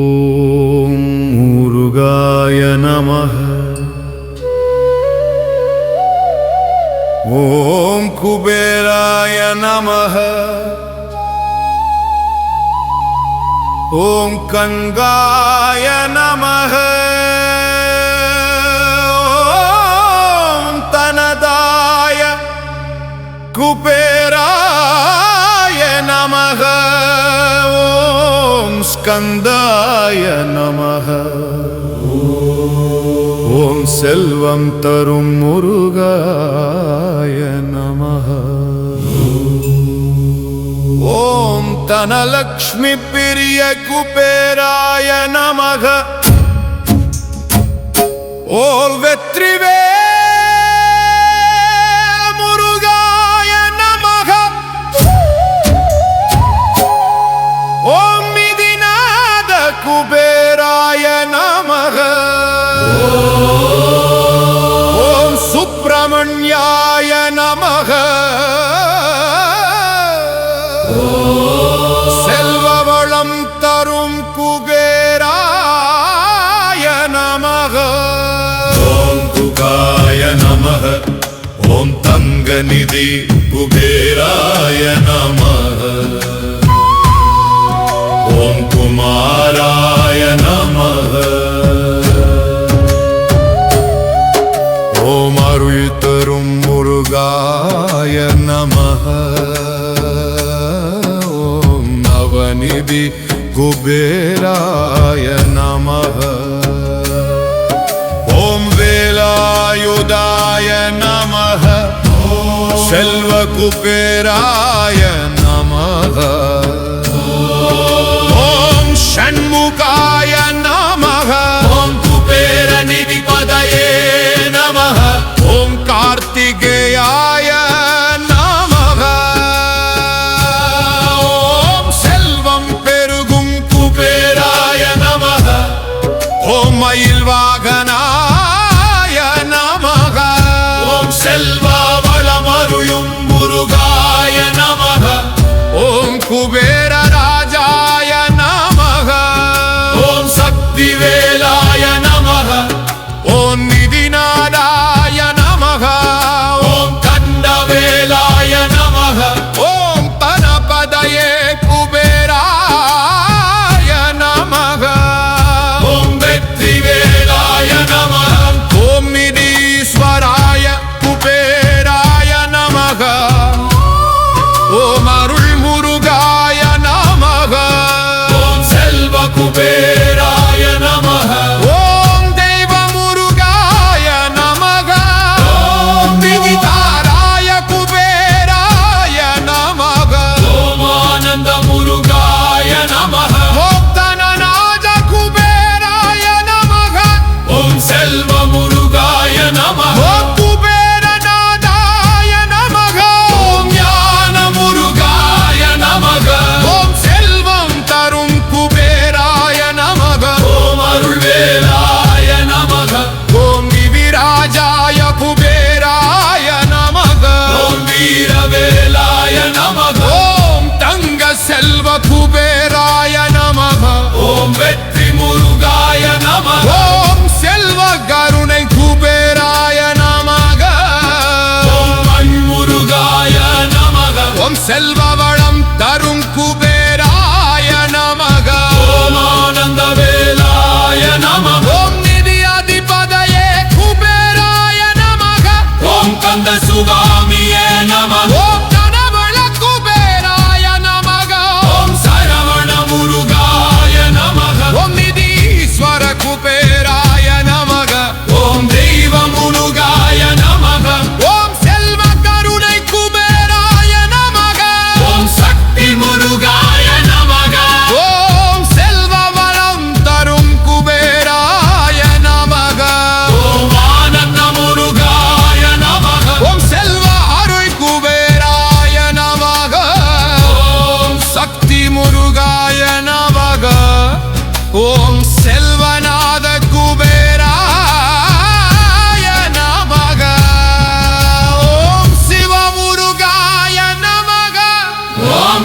ஓம் முருகாய நமஹ. ஓம் குபேராய நமஹ. ஓம் கங்காய நமஹ. ஓம் தனதாய குபேராய நமஹ. ஓம் ஸ்கந்தாய நமஹ. ஓம் செல்வம் தரும் முருகாய நமஹ. ஓம் தனலக்ஷ்மி பிரிய குபேராய நமஹ. ஓம் வெற்றிவேல் முருகாய நமஹ. ஓம் மிதிநாத குபேராய நமஹ. ஓம் சுப்பிரமணியாய நமஹ. செல்வவளம் தரும் குபேராய நமஹ. ஓம் குகாய நமஹ. ஓம் தங்கநிதி குபேராய நமஹ. ஓம் குமாராய நமஹ. ஓம் அருள் தரும் முருகாய நமஹ. ஓம் நவநிதி குபேராய நமஹ. ஓம் வேலாயுதாய நமஹ. செல்வ குபேராய நமஹ. ஓம் ஷண்முகாய நமஹ. ஓம் குபேர நிதிபதயே நமஹ. ஓம் கார்த்திகேயாய நமஹ. ஓம் செல்வம் பெருகும் குபேராய நமஹ. ஓம் மயில் வாகனாய நமஹ. ஓம் செல்வா வளமருளும் முருகாய நமஹ. ஓம் குபேர ராஜாய நமஹ. ஓம் சக்தி வேலாய நமஹ. ஓம் நிதிநாதாய நமஹ. ஓம் கண்டவேலாய நமஹ. ஓம் பனபதயே குபேராய நமஹ. ஓம் வெற்றி வேலாய நமஹ. ஓம் நிதீஸ்வராய குபேராய நமஹ. ஓம் அருள் முருகாய நமஹ. ஓம் செல்வ குபேராய நமஹ. ஓம் தெய்வ முருகாய நமஹ. ஓம் விதிதாராய குபேராய நமஹ. ஓம் ஆனந்த முருகாய நமஹ. ஓம் தனநாத குபேராய நமஹ. ஓம் செல்வ முருகாய நமஹ. ஓம் குபேரநாதாய நமஹ. ஓம் ஞான முருகாய நமஹ. ஓம் செல்வம் தரும் குபேராய நமஹ. ஓம் அருள் வேலாய நமஹ. ஓம் விவிராஜாய குபேராய நமஹ. ஓம் வீர வேலாய நமஹ. ஓம் தங்க செல்வ குபேராய நமஹ. ஓம் வெற்றி முருகாய நமஹ. ஓம் செல்வ கருணை குபேராய நமஹ. ஓம் மண் முருகாய நமஹ. ஓம் செல்வ வளம் தரும் குபேராய நமஹ. ஓம் ஆனந்த வேலாய நமஹ. ஓம் நிதி அதிபதயே குபேராய நமஹ. ஓம் கந்த சுகாமியே நமஹ. ஓம் தனவள குபேராய நமஹ. ஓம் சரவண முருகாய நமஹ. ஓம் நிதீஸ்வர குபேராய நமஹ. ஓம் தெய்வ முருகாய நமஹ. ஓம் செல்வ கருணை குபேராய நமஹ. ஓம் சக்தி முருகாய நமஹ. ஓம் செல்வ வளம் தரும் குபேராய நமஹ. ஓம் ஆனந்த முருகாய நமஹ. ஓம் செல்வ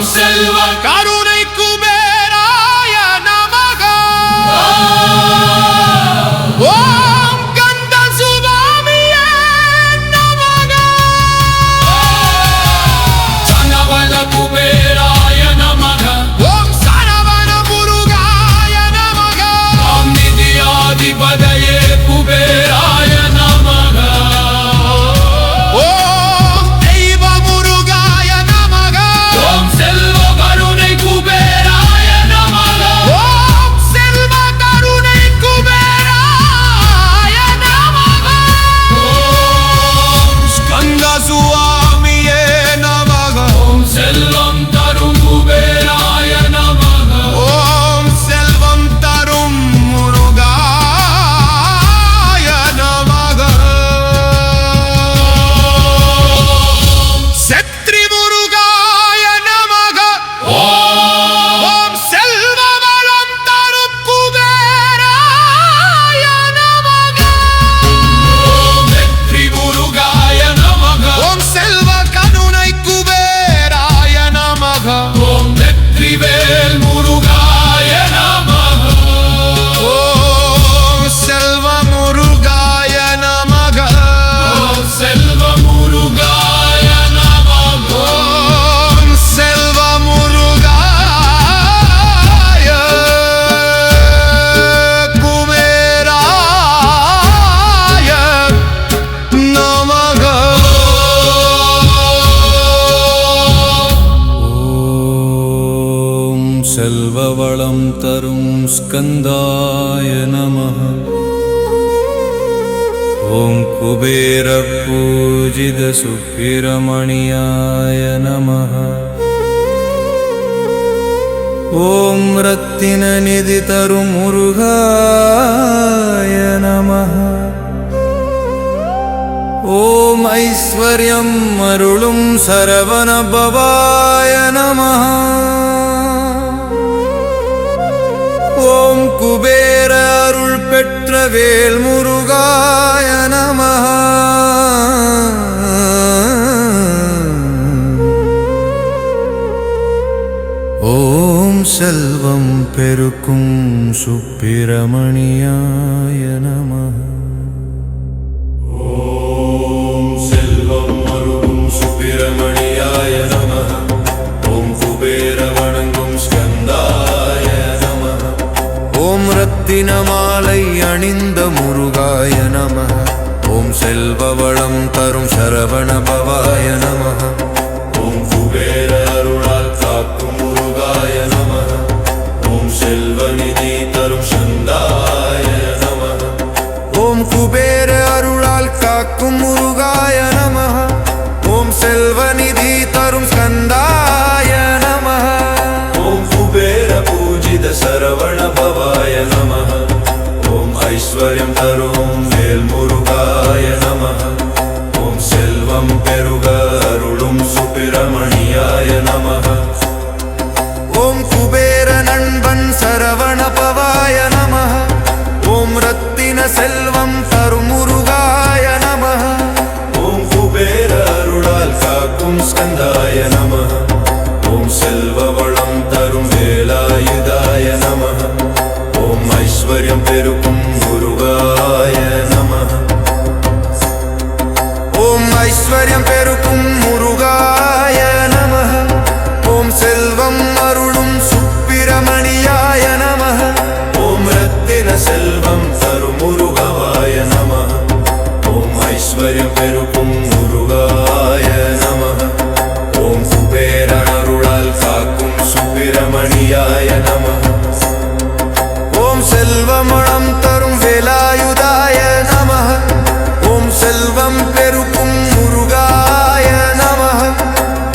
ஓம் செல்வ கருணை குபேராய நமக ஓம் கந்த சுவாமியே நமக சனவன குபேராய நமக ஓம் சரவண முருகாய நமக ஓம் நிதியாதிபதயே குபேராய நமக ஓம் தெய்வ முருகாய நமக ஓம் செல்வ கருணை குபேராய நமக ஓம் செல்வ கருணை குபேராய நமக ஓம் கந்த சுவாமியே நமக ஓம் செல்வம் தரும் குபேராய நமக ஓம் செல்வம் தரும் முருகாய நமக செத்ரி முருகாய நமக ஓம் செல்வ வளம் தரும் குபேராய நமக ஓம் வெற்றி முருகாய நமக ஓம் செல்வ கருணை குபேராய நமக ஓம் வெற்றிவேல் முருகாய நமக ஓம் செல்வ முருகாய நமக ஓம் செல்வ முருகாய நமக ஓம் செல்வ முருகாய குபேராய நமக ஓம் செல்வவளம் தரும் ஸ்கந்தாய நமः ஓம் குபேர பூஜித சுப்பிரமணியாய நமः ஓம் ரத்தின நிதி தரும் முருகாய நமः ஓம் ஐஸ்வர்யம் அருளும் சரவண பவாய நமः ஓம் குபேர அருள் பெற்ற வேல் முருகாய நமः ஓம் செல்வம் பெருக்கும் சுப்பிரமணியாய நமः ஓம் செல்வம் அருளும் சுப்பிரமணியாய நமः ஓம் குபேர வணங்கும் ஸ்கந்தாய நமः ஓம் ரத்தின மாலை அணிந்த முருகாய நமः ஓம் செல்வ வளம் தரும் சரவண பவாய நமः ஓம் குபேர அருளால் காக்கும் முருகாய நமः ஓம் செல்வ நிதி தரும் சந்தாய நமः ஓம் குபேர அருளால் காக்கும் முருகாய நமः ஓம் செல்வ நிதி தரும் ஸ்கந்தாய நமः ஓம் குபேர பூஜித சரவண பவாய நமः ஓம் ஐஸ்வர்யம் தரும் வேல் முருகாய நமः ஓம் செல்வம் பெருக அருளும் சுப்பிரமணியாய நமः ஓம் குபேர நண்பன் சரவண பவாய நமः ஓம் ரத்தின செல்வம் தரும் முருகாய நமः ஓம் குபேர அருளால் காக்கும் ஸ்கந்தாய நமः ஓம் செல்வ வளம் தரும் வேலாயுதாய நமः ஓம் ஐஸ்வர்யம் பெருக்கும் முருகாய நமः ஓம் ஐஸ்வர்யம் பெருக்கும் முருகாய நமः ஓம் செல்வம் அருளும் சுப்பிரமணியாய நமः ஓம் ரத்தின செல்வம் தரும் முருகாய நமः ஓம் ஐஸ்வர்யம் பெருக்கும் முருகாய நமः ஓம் குபேர அருளால் காக்கும் சுப்பிரமணியாய நமः ஓம் செல்வமளம் தரும் வேலாயுதாய நமः ஓம் செல்வம் பெருக்கும் முருகாய நமः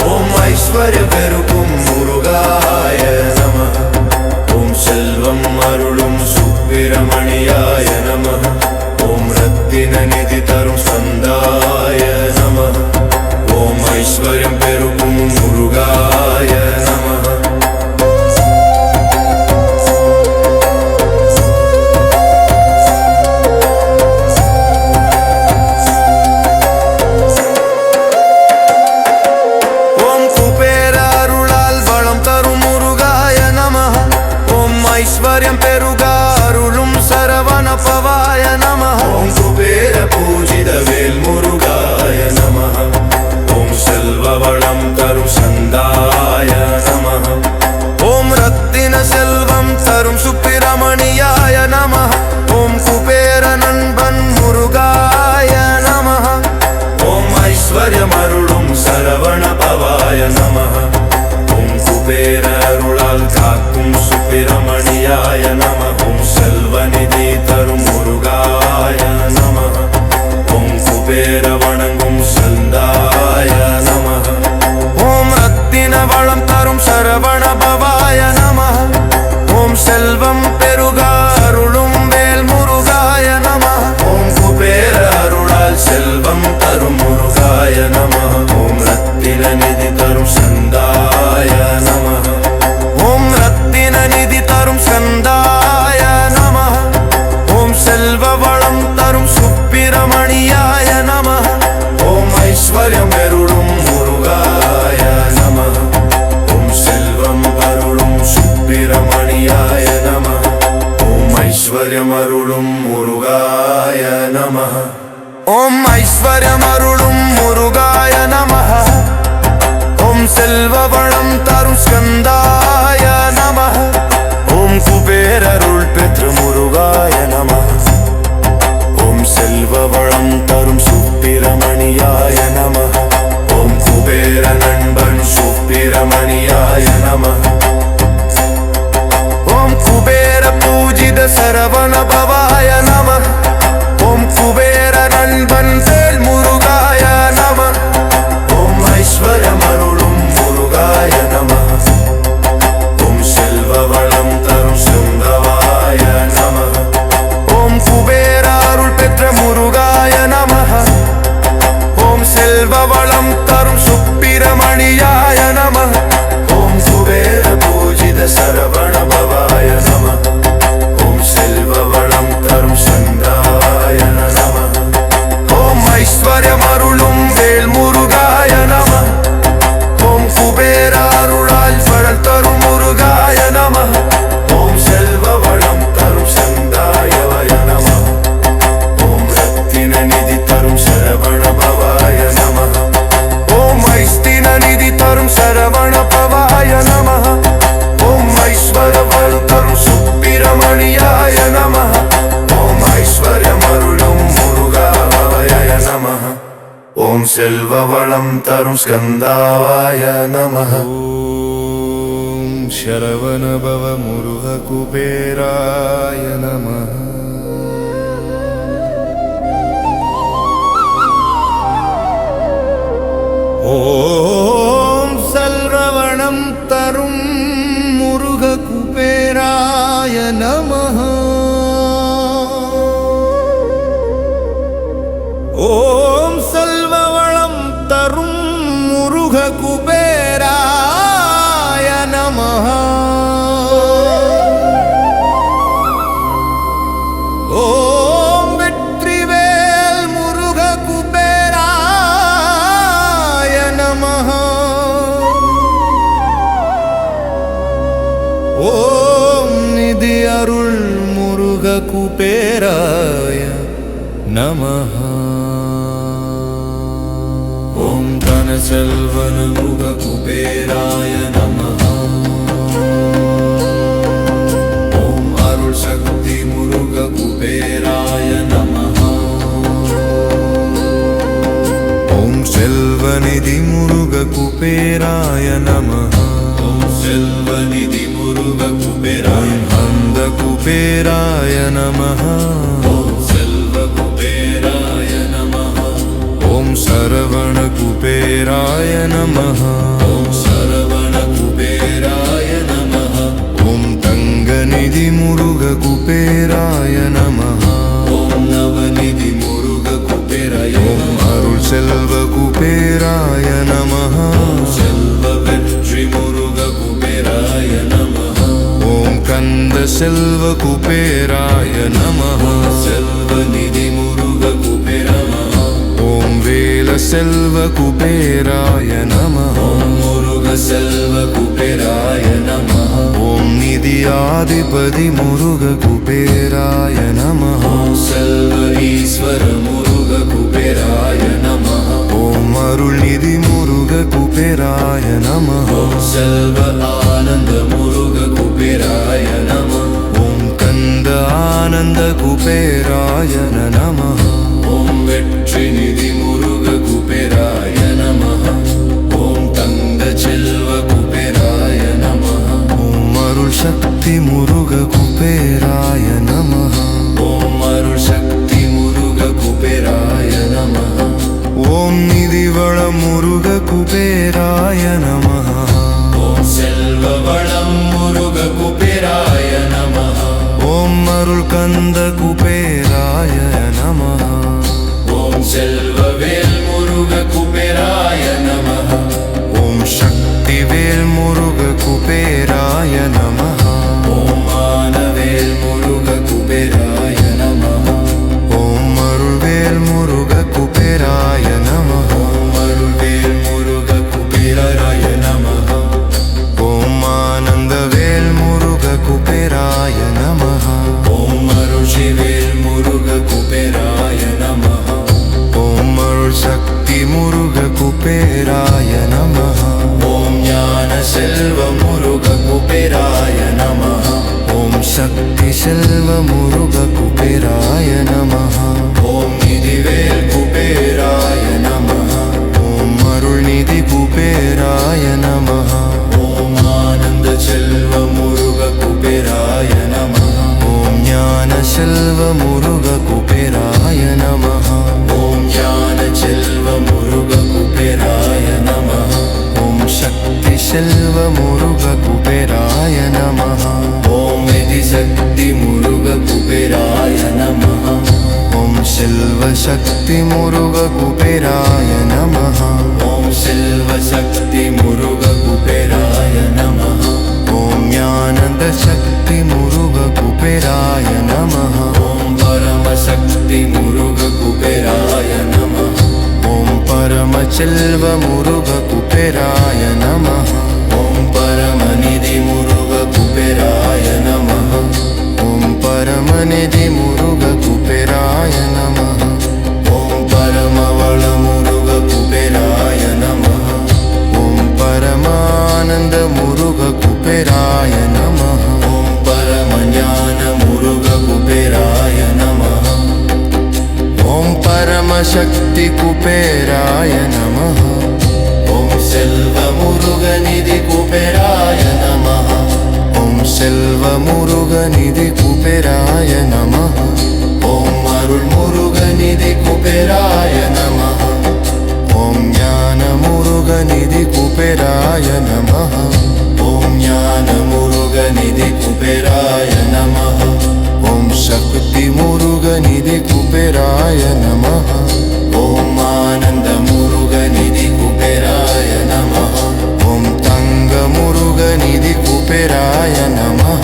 ஓம் ஐஸ்வர்ய பெருக்கும் முருகாய நமः ஓம் செல்வம் அருளும் சுப்பிரமணியாய நமः ஓம் ரத்தின நிதி தரும் ஸ்கந்தாய நமः ஓம் ஐஸ்வர்யம் பெருக்கும் முருகாய நமः ஓம் குபேர அருளால் ஐஸ்வர்யம் பெருக அருளும் சரவண பவாய நமः ஓம் குபேர பூஜித வேல் முருகாய நமः ஓம் செல்வ வளம் தரும் சந்தாய நமः ஓம் ரத்தின செல்வம் தரும் சுப்பிரமணியாய நமः ஓம் குபேர நண்பன் முருகாய நமः ஓம் ஐஸ்வர்யம் அருளும் சரவண பவாய நமः ஓம் குபேர அருளால் காக்கும் சுப்பிரமணியாய நமः ஓம் செல்வநிதி தரும் முருகாய நமः ஓம் குபேர வணங்கும் சந்தாய நமः ஓம் ரத்தின வளம் தரும் சரவண பவாய நமः ஓம் செல்வம் பெருக அருளும் வேல் முருகாய நமः ஓம் குபேர அருளால் செல்வம் தரும் முருகாய நமः ஓம் ரத்தின நிதி தரும் சந்தாய நமः ஓம் ரத்தின நிதி தரும் சந்தாய நமः ஓம் செல்வ வளம் தரும் சுப்பிரமணியாய நமः ஓம் ஐஸ்வர்யம் அருளும் முருகாய நமः ஓம் செல்வம் அருளும் சுப்பிரமணியாய நமः ஓம் ஐஸ்வர்யம் அருளும் முருகாய நமः ஓம் ஐஸ்வர்யம் அருளும் முருகாய நமः ஓம் செல்வ வளம் தரும் ஸ்கந்தாய நமः ஓம் குபேர அருள் பெற்ற முருகாய நமः ஓம் செல்வ வளம் தரும் சுப்பிரமணியாய நமः ஓம் குபேர நண்பன் சுப்பிரமணியாய நமः ஓம் குபேர பூஜித சரவண பவாய நமः ஓம் குபேர நண்பன் வேல் முருகாய நமः ஓம் ஐஸ்வர்யம் அருளும் முருகாய நமः ஓம் செல்வ வளம் தரும் சங்கவாய நமः ஓம் குபேர அருள் பெற்ற முருகாய நமः ஓம் செல்வ வளம் தரும் சுப்பிரமணியாய நமः ஓம் குபேர பூஜித சரவண பவாய நமः ஓம் செல்வ வளம் தரும் சந்தாய நமः ஓம் ஐஸ்வர்யம் அருளும் வேல் முருகாய நமः ஓம் குபேர அருளால் வளம் தரும் முருகாய நமः ஓம் செல்வ வளம் தரும் சந்தாயவய நமः ஓம் ரத்தின நிதி தரும் சரவண பவாய நமः ஓம் ஐஸ்தின நிதி தரும் சரவண பவாய நமः ஓம் ஐஸ்வர வளம் தரும் சுப்பிரமணியாய நமः ஓம் ஐஸ்வர்யம் அருளும் முருகாய நமः ஓம் செல்வ வளம் தரும் ஸ்கந்தாவாய நமः ஓம் சரவண பவ முருக குபேராய நமः ஓம் செல்வவளம் தரும் முருக குபேராய நமः ஓம் செல்வவளம் தரும் முருக குபேராய நமः ஓம் வெற்றிவேல் முருக குபேராய நமः ஓம் நிதி அருள் முருக குபேராய நமः ஓம் தன செல்வன முருக குபேராய நமः ஓம் அருள் சக்தி முருக குபேராய நமः ஓம் செல்வநிதி முருக குபேராய நமः ஓம் செல்வநிதி முருக குபேராய அந்த குபேராய நமः ஓம் செல்வ குபேராய நமः ஓம் சரவண குபேராய நமः ஓம் சரவண குபேராய நமः ஓம் தங்கநிதி முருக குபேராய நமः ஓம் நவநிதி முருக குபேராய ஓம் அருள் செல்வ குபேராய நமः ஓம் செல்வ வெற்றி முருக குபேராய நமः ஓம் கந்த செல்வ குபேராய நமः செல்வ நிதி முருக குபேராய ஓம் வேல செல்வ குபேராய நமः ஓம் முருக செல்வ குபேராய நமः ஓம் நிதி வித்யாதிபதி முருக குபேராய நமः செல்வ ஈஸ்வர முருக குபேராய நமः ஓம் அருள்நிதி முருக குபேராய நமः செல்வ ஆனந்த முருக குபேராய நமः ஓம் கந்த ஆனந்த குபேராய நமः ஓம் வெற்றி நிதி முருக குபேராய நமः ஓம் தங்க செல்வ குபேராய நமः ஓம் அருள் சக்தி முருக குபேராய நமः ஓம் அருள் சக்தி முருக குபேராய நமः ஓம் நிதிவள முருக குபேராய நமः ஓம் செல்வ வளம் முருக குபேராய நமः ஓம் அருள் கந்த குபேராய நமः ஓம் செல்வவேல் முருக குபேராய நமः ஓம் சக்திவேல் முருக குபேராய நமः ஓம் மானவேல் முருக குபேராய நமः ஓம் அருள்வேல் முருக குபேராய நமः ஓம் அருள்வேல் முருக குபேராய நமः ஓம் ஆனந்தவேல் முருக குபேராய நமः ஓம் அருள்வேல் முருக குபேராய நமः ஓம் அருள் சக்தி முருக குபேராய நமः ஓம் ஞான செல்வ முருக குபேராய நமः ஓம் சக்தி செல்வ முருக குபேராய நமः ஓம் நிதிவேல் குபேராய நமः ஓம் அருள்நிதி குபேராய நமः ஓம் ஆனந்த செல்வ முருக குபேராய நமः ஓம் ஞான செல்வ முருக குபேராய நமः ஓம் ஞான செல்வ முருக குபேராய நமः ஓம் சக்தி செல்வ முருக குபேராய நமः ஓம் நிதி சக்தி முருக குபேராய நமः ஓம் செல்வ சக்தி முருக குபேராய நமः ஓம் செல்வ சக்தி முருக குபேராய நமः ஓம் ஞானந்த சக்தி முருக குபேராய நமः ஓம் பரம சக்தி முருக குபேராய நமः ஓம் பரம செல்வ முருக குபேராய நமः ஓம் பரம நிதி முருக குபேராய நமः ஓம் பரமநிதி முருக குபேராய நமः ஓம் பரம வள முருக குபேராய நமः ஓம் பரமானந்த முருக குபேராய நமः ஓம் பரம ஞான முருக குபேராய நமः ஓம் பரமசக்தி குபேராய நமः ஓம் செல்வ முருக நிதி குபேராய நமः ஓம் செல்வ முருக நிதி குபேராய நமः ஓம் அருள் முருக நிதி குபேராய நமः ஓம் ஞான முருக நிதி குபேராய நமः ஓம் ஞான முருக நிதி குபேராய நமः ஓம் சக்தி முருக நிதி குபேராய நமः ஓம் ஆனந்த முருக நிதி குபேராய நமः ஓம் தங்க முருக நிதி குபேராய நமः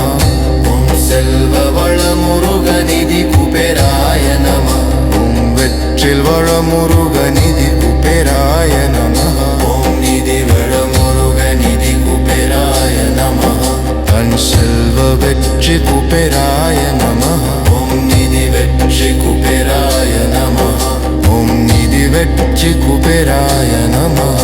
ஓம் செல்வ வள முருக நிதி குபேராய நமः ஓம் வெற்றில் வள முருக நிதி குபேராய நமः ஓம் நிதி வள முருக நிதி குபேராய நமः தன் செல்வ வெற்றி குபேராய நமः ஓம் நிதி வெற்றி குபேராய நமः ஓம் நிதி வெற்றி குபேராய நமः